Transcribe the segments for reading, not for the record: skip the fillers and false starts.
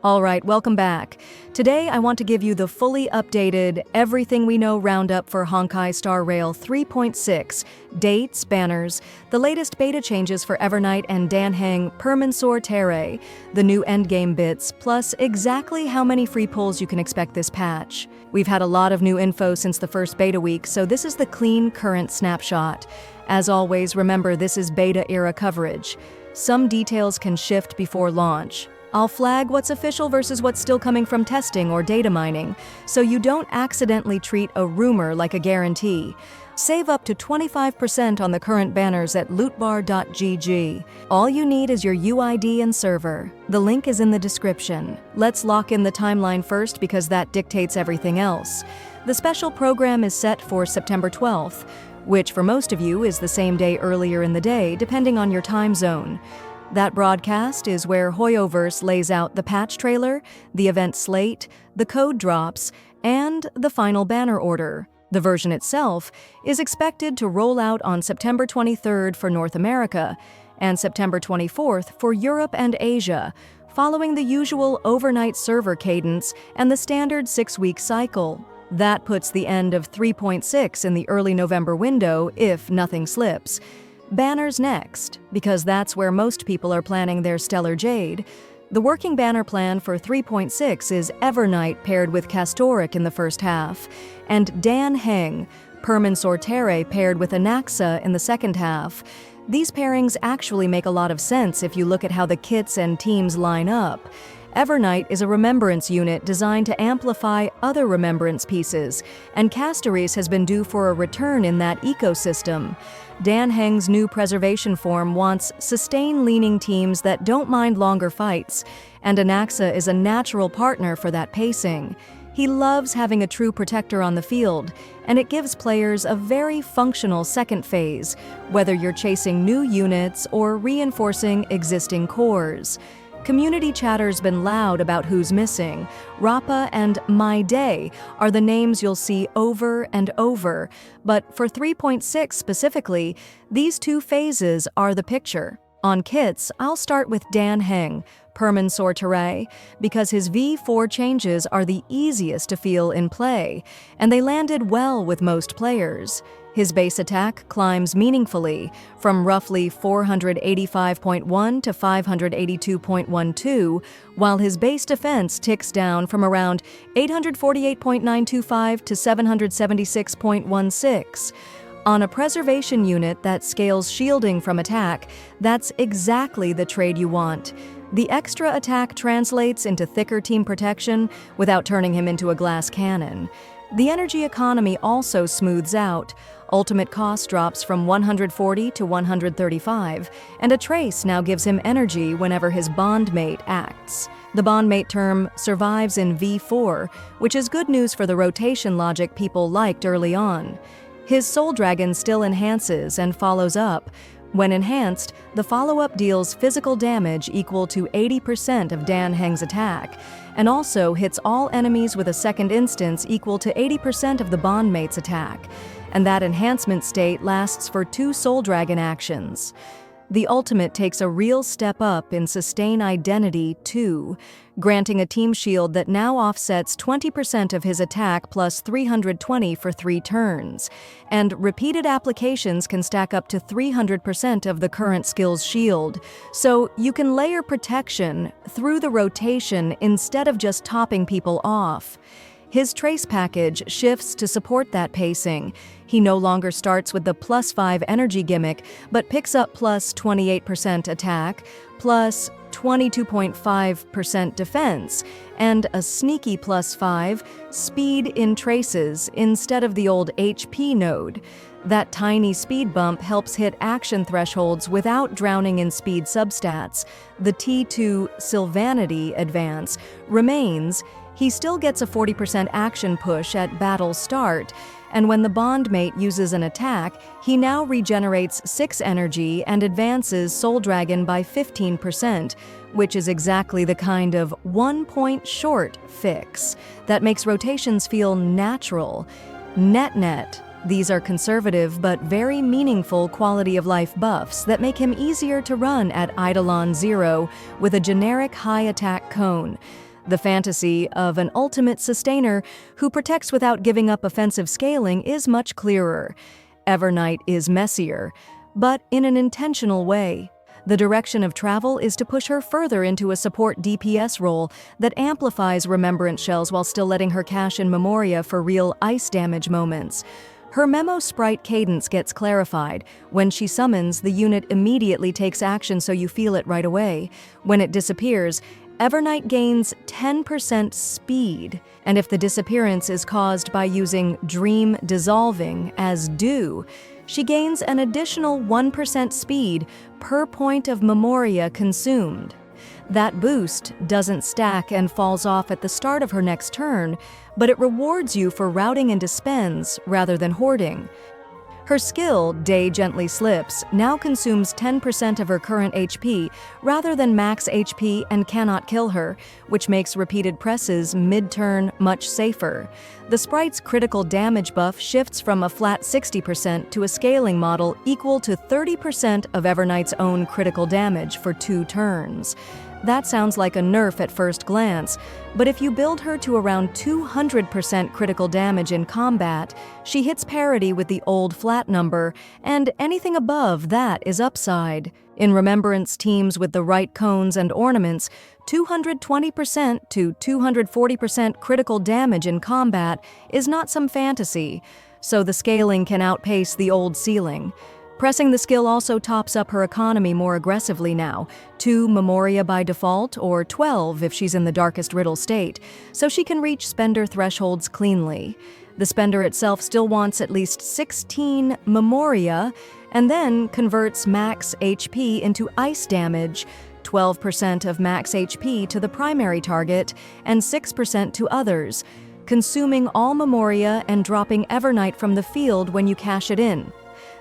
Alright, welcome back. Today I want to give you the fully updated Everything We Know Roundup for Honkai Star Rail 3.6, dates, banners, the latest beta changes for Evernight and Heng Permansor Terre, the new endgame bits, plus exactly how many free pulls you can expect this patch. We've had a lot of new info since the first beta week, so this is the clean current snapshot. As always, remember this is beta era coverage. Some details can shift before launch. I'll flag what's official versus what's still coming from testing or data mining, so you don't accidentally treat a rumor like a guarantee. Save up to 25% on the current banners at lootbar.gg. All you need is your UID and server. The link is in the description. Let's lock in the timeline first because that dictates everything else. The special program is set for September 12th, which for most of you is the same day earlier in the day, depending on your time zone. That broadcast is where Hoyoverse lays out the patch trailer, the event slate, the code drops, and the final banner order. The version itself is expected to roll out on September 23rd for North America and September 24th for Europe and Asia, following the usual overnight server cadence and the standard 6-week cycle. That puts the end of 3.6 in the early November window if nothing slips. Banners next, because that's where most people are planning their Stellar Jade. The working banner plan for 3.6 is Evernight paired with Castoric in the first half, and Heng, Permansor Terre paired with Anaxa in the second half. These pairings actually make a lot of sense if you look at how the kits and teams line up. Evernight is a remembrance unit designed to amplify other remembrance pieces, and Castoric has been due for a return in that ecosystem. Heng's new preservation form wants sustain-leaning teams that don't mind longer fights, and Anaxa is a natural partner for that pacing. He loves having a true protector on the field, and it gives players a very functional second phase, whether you're chasing new units or reinforcing existing cores. Community chatter's been loud about who's missing. Rappa and My Day are the names you'll see over and over, but for 3.6 specifically, these two phases are the picture. On kits, I'll start with Heng, Permansor Terre, because his V4 changes are the easiest to feel in play, and they landed well with most players. His base attack climbs meaningfully, from roughly 485.1 to 582.12, while his base defense ticks down from around 848.925 to 776.16. On a preservation unit that scales shielding from attack, that's exactly the trade you want. The extra attack translates into thicker team protection without turning him into a glass cannon. The energy economy also smooths out. Ultimate cost drops from 140 to 135, and a trace now gives him energy whenever his bondmate acts. The bondmate term survives in V4, which is good news for the rotation logic people liked early on. His Soul Dragon still enhances and follows up. When enhanced, the follow-up deals physical damage equal to 80% of Heng's attack, and also hits all enemies with a second instance equal to 80% of the bondmate's attack. And that enhancement state lasts for 2 Soul Dragon actions. The ultimate takes a real step up in Sustain Identity too, granting a team shield that now offsets 20% of his attack plus 320 for 3 turns, and repeated applications can stack up to 300% of the current skill's shield, so you can layer protection through the rotation instead of just topping people off. His trace package shifts to support that pacing. He no longer starts with the plus 5 energy gimmick, but picks up plus 28% attack, plus 22.5% defense, and a sneaky plus 5 speed in traces instead of the old HP node. That tiny speed bump helps hit action thresholds without drowning in speed substats. The T2 Sylvanity advance remains. He still gets a 40% action push at battle start, and when the bondmate uses an attack, he now regenerates 6 energy and advances Soul Dragon by 15%, which is exactly the kind of 1-point short fix that makes rotations feel natural. Net-net, these are conservative but very meaningful quality-of-life buffs that make him easier to run at Eidolon 0 with a generic high attack cone. The fantasy of an ultimate sustainer who protects without giving up offensive scaling is much clearer. Evernight is messier, but in an intentional way. The direction of travel is to push her further into a support DPS role that amplifies Remembrance Shells while still letting her cash in Memoria for real ice damage moments. Her memo sprite cadence gets clarified. When she summons, the unit immediately takes action so you feel it right away. When it disappears, Evernight gains 10% speed, and if the disappearance is caused by using Dream Dissolving as Dew, she gains an additional 1% speed per point of Memoria consumed. That boost doesn't stack and falls off at the start of her next turn, but it rewards you for routing into spends rather than hoarding. Her skill, Day Gently Slips, now consumes 10% of her current HP rather than max HP and cannot kill her, which makes repeated presses mid-turn much safer. The sprite's critical damage buff shifts from a flat 60% to a scaling model equal to 30% of Evernight's own critical damage for 2 turns. That sounds like a nerf at first glance, but if you build her to around 200% critical damage in combat, she hits parity with the old flat number, and anything above that is upside. In Remembrance teams with the right cones and ornaments, 220% to 240% critical damage in combat is not some fantasy, so the scaling can outpace the old ceiling. Pressing the skill also tops up her economy more aggressively now, 2 Memoria by default, or 12 if she's in the Darkest Riddle state, so she can reach spender thresholds cleanly. The spender itself still wants at least 16 Memoria, and then converts max HP into ice damage, 12% of max HP to the primary target, and 6% to others, consuming all Memoria and dropping Evernight from the field when you cash it in.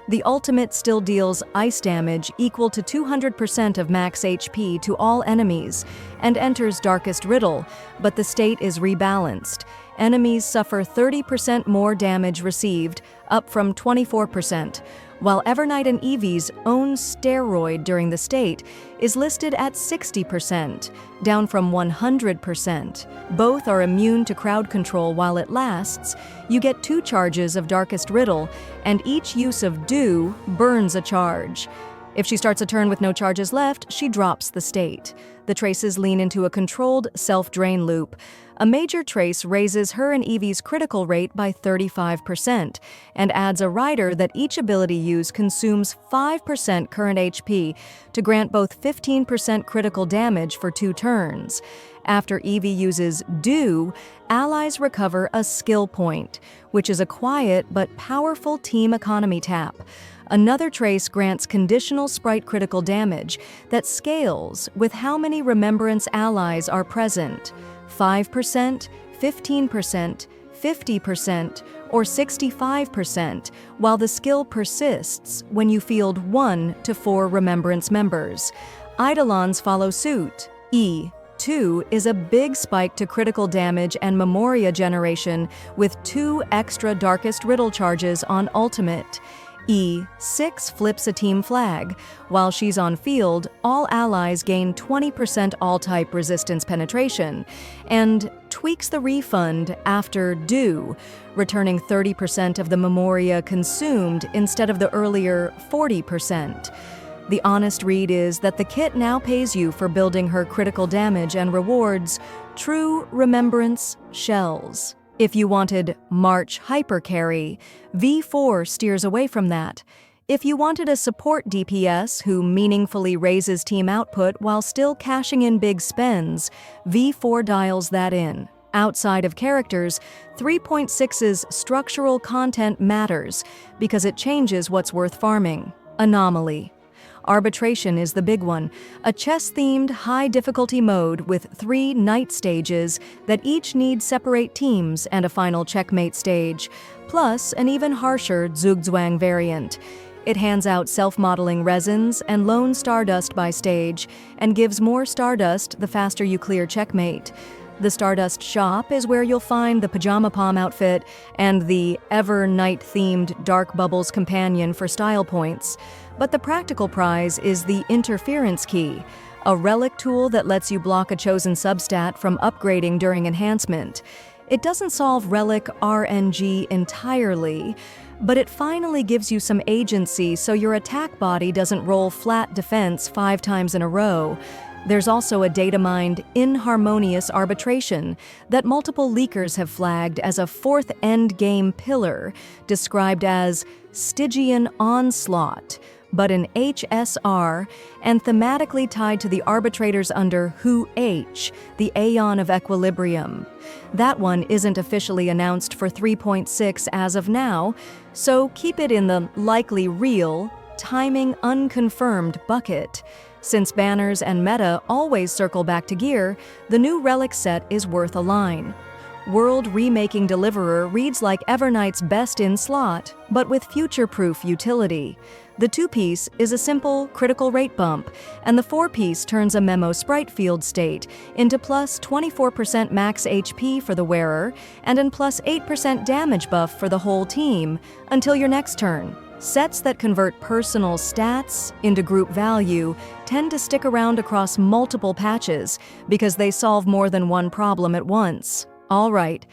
The ultimate still deals ice damage equal to 200% of max HP to all enemies, and enters Darkest Riddle, but the state is rebalanced. Enemies suffer 30% more damage received, up from 24%, while Evernight and Eevee's own steroid during the state is listed at 60%, down from 100%. Both are immune to crowd control while it lasts. You get 2 charges of Darkest Riddle, and each use of Dew burns a charge. If she starts a turn with no charges left, she drops the state. The traces lean into a controlled self-drain loop. A major trace raises her and Eevee's critical rate by 35% and adds a rider that each ability use consumes 5% current HP to grant both 15% critical damage for 2 turns. After Eevee uses Dew, allies recover a skill point, which is a quiet but powerful team economy tap. Another trace grants conditional sprite critical damage that scales with how many Remembrance allies are present. 5%, 15%, 50%, or 65%, while the skill persists when you field 1 to 4 Remembrance members. Eidolons follow suit. E2 is a big spike to critical damage and Memoria generation with 2 extra Darkest Riddle charges on ultimate. E6 flips a team flag. While she's on field, all allies gain 20% all-type resistance penetration, and tweaks the refund after Dew, returning 30% of the Memoria consumed instead of the earlier 40%. The honest read is that the kit now pays you for building her critical damage and rewards true Remembrance shells. If you wanted March Hyper Carry, V4 steers away from that. If you wanted a support DPS who meaningfully raises team output while still cashing in big spends, V4 dials that in. Outside of characters, 3.6's structural content matters because it changes what's worth farming. Anomaly. Arbitration is the big one, a chess-themed high-difficulty mode with 3 night stages that each need separate teams and a final checkmate stage, plus an even harsher Zugzwang variant. It hands out self-modeling resins and lone stardust by stage, and gives more stardust the faster you clear checkmate. The Stardust Shop is where you'll find the Pajama Palm outfit and the Evernight-themed Dark Bubbles companion for style points. But the practical prize is the Interference Key, a relic tool that lets you block a chosen substat from upgrading during enhancement. It doesn't solve relic RNG entirely, but it finally gives you some agency so your attack body doesn't roll flat defense 5 times in a row. There's also a data-mined inharmonious arbitration that multiple leakers have flagged as a fourth endgame pillar, described as Stygian Onslaught, but in HSR, and thematically tied to the arbitrators under Who H, the Aeon of Equilibrium. That one isn't officially announced for 3.6 as of now, so keep it in the likely real, timing unconfirmed bucket. Since banners and meta always circle back to gear, the new relic set is worth a line. World Remaking Deliverer reads like Evernight's best in slot, but with future-proof utility. The 2-piece is a simple critical rate bump, and the 4-piece turns a memo sprite field state into plus 24% max HP for the wearer and an plus 8% damage buff for the whole team until your next turn. Sets that convert personal stats into group value tend to stick around across multiple patches because they solve more than one problem at once. All right,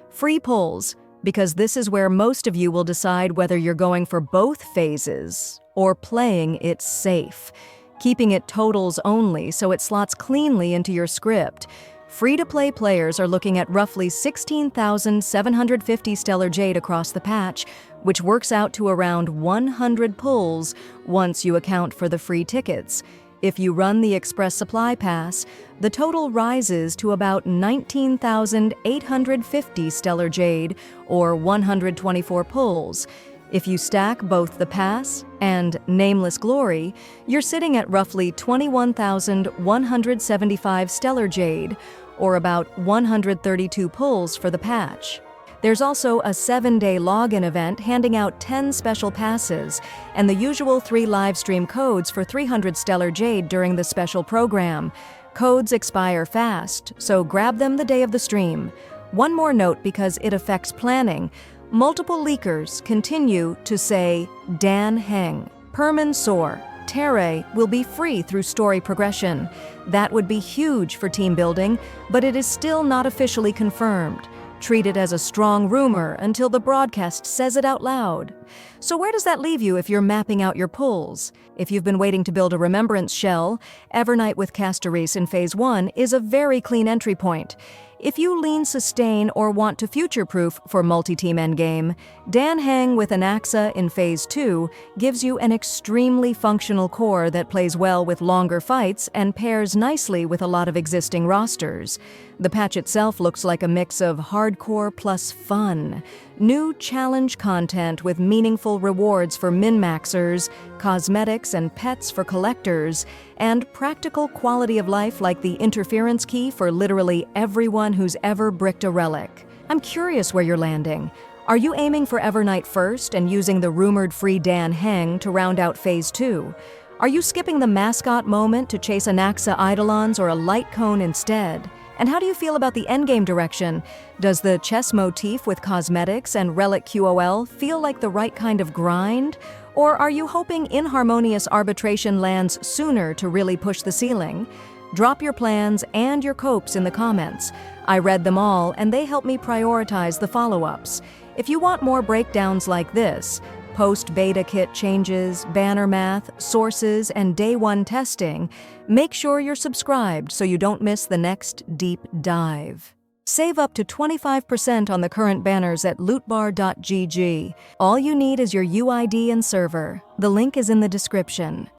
free polls, because this is where most of you will decide whether you're going for both phases or playing it safe, keeping it totals only so it slots cleanly into your script. Free-to-play players are looking at roughly 16,750 Stellar Jade across the patch, which works out to around 100 pulls once you account for the free tickets. If you run the Express Supply Pass, the total rises to about 19,850 Stellar Jade, or 124 pulls. If you stack both the Pass and Nameless Glory, you're sitting at roughly 21,175 Stellar Jade, or about 132 pulls for the patch. There's also a 7-day login event handing out 10 special passes and the usual 3 livestream codes for 300 Stellar Jade during the special program. Codes expire fast, so grab them the day of the stream. One more note because it affects planning. Multiple leakers continue to say Dan Heng, Perman Soar, Terre will be free through story progression. That would be huge for team building, but it is still not officially confirmed. Treat it as a strong rumor until the broadcast says it out loud. So where does that leave you if you're mapping out your pulls? If you've been waiting to build a remembrance shell, Evernight with Castoreis in Phase 1 is a very clean entry point. If you lean sustain or want to future-proof for multi-team endgame, Dan Heng with Anaxa in Phase 2 gives you an extremely functional core that plays well with longer fights and pairs nicely with a lot of existing rosters. The patch itself looks like a mix of hardcore plus fun. New challenge content with meaningful rewards for min-maxers, cosmetics and pets for collectors, and practical quality of life like the interference key for literally everyone who's ever bricked a relic. I'm curious where you're landing. Are you aiming for Evernight first and using the rumored free Dan Heng to round out Phase 2? Are you skipping the mascot moment to chase Anaxa Eidolons or a light cone instead? And how do you feel about the endgame direction? Does the chess motif with cosmetics and relic QOL feel like the right kind of grind? Or are you hoping inharmonious arbitration lands sooner to really push the ceiling? Drop your plans and your copes in the comments. I read them all and they help me prioritize the follow-ups. If you want more breakdowns like this, post-beta kit changes, banner math, sources, and day 1 testing, make sure you're subscribed so you don't miss the next deep dive. Save up to 25% on the current banners at lootbar.gg. All you need is your UID and server. The link is in the description.